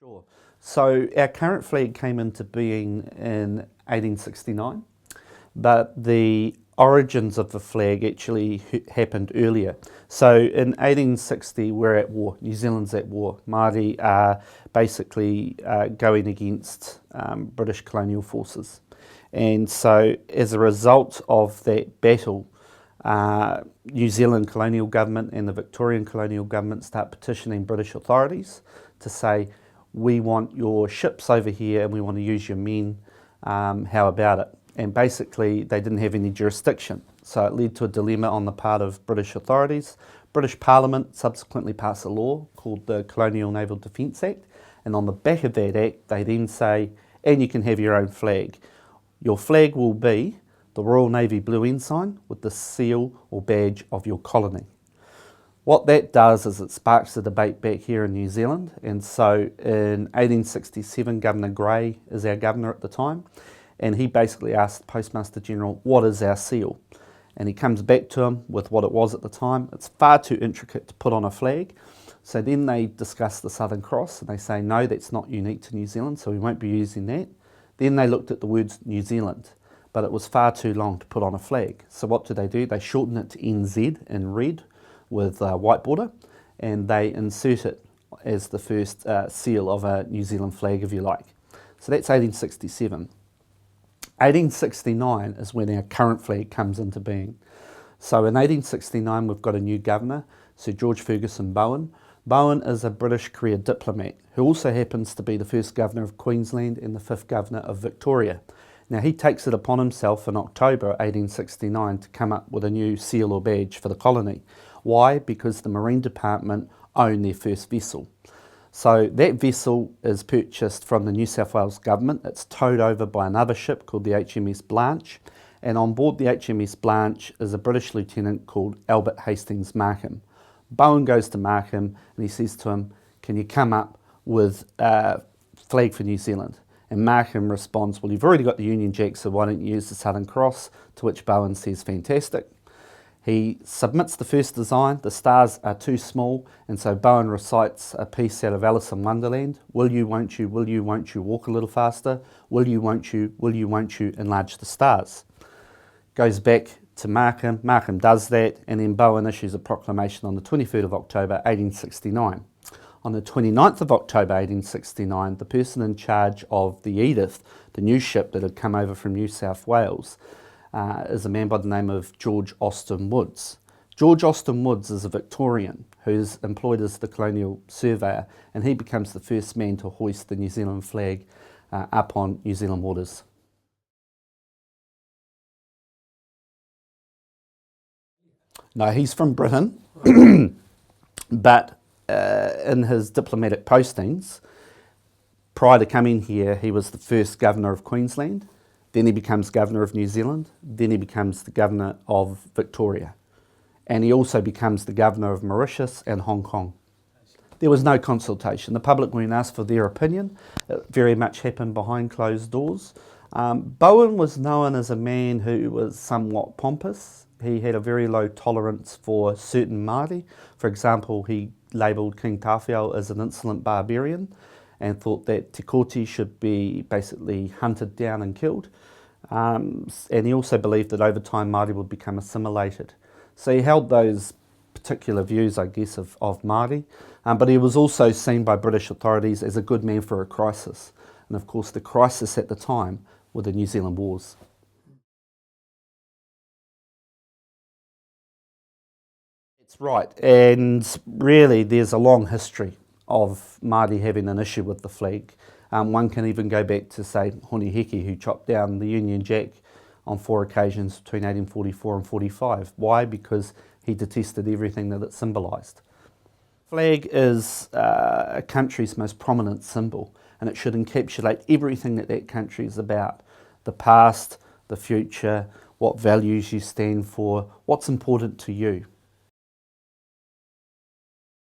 Sure. So our current flag came into being in 1869, but the origins of the flag actually happened earlier. So in 1860 we're at war, New Zealand's at war. Māori are basically going against British colonial forces. And so as a result of that battle, New Zealand colonial government and the Victorian colonial government start petitioning British authorities to say, we want your ships over here and we want to use your men, how about it? And basically they didn't have any jurisdiction. So it led to a dilemma on the part of British authorities. British Parliament subsequently passed a law called the Colonial Naval Defence Act, and on the back of that act they then say, and you can have your own flag. Your flag will be the Royal Navy Blue Ensign with the seal or badge of your colony. What that does is it sparks a debate back here in New Zealand, and so in 1867 Governor Grey is our governor at the time, and he basically asked the Postmaster General, what is our seal? And he comes back to him with what it was at the time. It's far too intricate to put on a flag. So then they discuss the Southern Cross and they say, no, that's not unique to New Zealand, so we won't be using that. Then they looked at the words New Zealand, but it was far too long to put on a flag. So what do? They shorten it to NZ in red with white border, and they insert it as the first seal of a New Zealand flag, if you like. So that's 1867. 1869 is when our current flag comes into being. So in 1869 we've got a new governor, Sir George Ferguson Bowen. Bowen is a British career diplomat who also happens to be the first governor of Queensland and the fifth governor of Victoria. Now he takes it upon himself in October 1869 to come up with a new seal or badge for the colony. Why? Because the Marine Department own their first vessel. So that vessel is purchased from the New South Wales government. It's towed over by another ship called the HMS Blanche, and on board the HMS Blanche is a British lieutenant called Albert Hastings Markham. Bowen goes to Markham and he says to him, can you come up with a flag for New Zealand? And Markham responds, well, you've already got the Union Jack, so why don't you use the Southern Cross? To which Bowen says, fantastic. He submits the first design. The stars are too small, and so Bowen recites a piece out of Alice in Wonderland. Will you, won't you, walk a little faster? Will you, won't you, enlarge the stars? Goes back to Markham. Markham does that, and then Bowen issues a proclamation on the 23rd of October 1869. On the 29th of October 1869, the person in charge of the Edith, the new ship that had come over from New South Wales, is a man by the name of George Austin Woods. George Austin Woods is a Victorian who's employed as the colonial surveyor, and he becomes the first man to hoist the New Zealand flag up on New Zealand waters. No, he's from Britain, but in his diplomatic postings, prior to coming here, he was the first governor of Queensland. Then he becomes governor of New Zealand. Then he becomes the governor of Victoria. And he also becomes the governor of Mauritius and Hong Kong. There was no consultation. The public weren't asked for their opinion. It very much happened behind closed doors. Bowen was known as a man who was somewhat pompous. He had a very low tolerance for certain Māori. For example, he labelled King Tawhito as an insolent barbarian and thought that Te Kooti should be basically hunted down and killed. And he also believed that over time Māori would become assimilated. So he held those particular views, I guess, of Māori, but he was also seen by British authorities as a good man for a crisis. And of course the crisis at the time were the New Zealand Wars. That's right, and really there's a long history of Māori having an issue with the flag. One can even go back to, say, Hickey, who chopped down the Union Jack on 4 occasions between 1844 and 45. Why? Because he detested everything that it symbolised. Flag is a country's most prominent symbol, and it should encapsulate everything that that country is about. The past, the future, what values you stand for, what's important to you.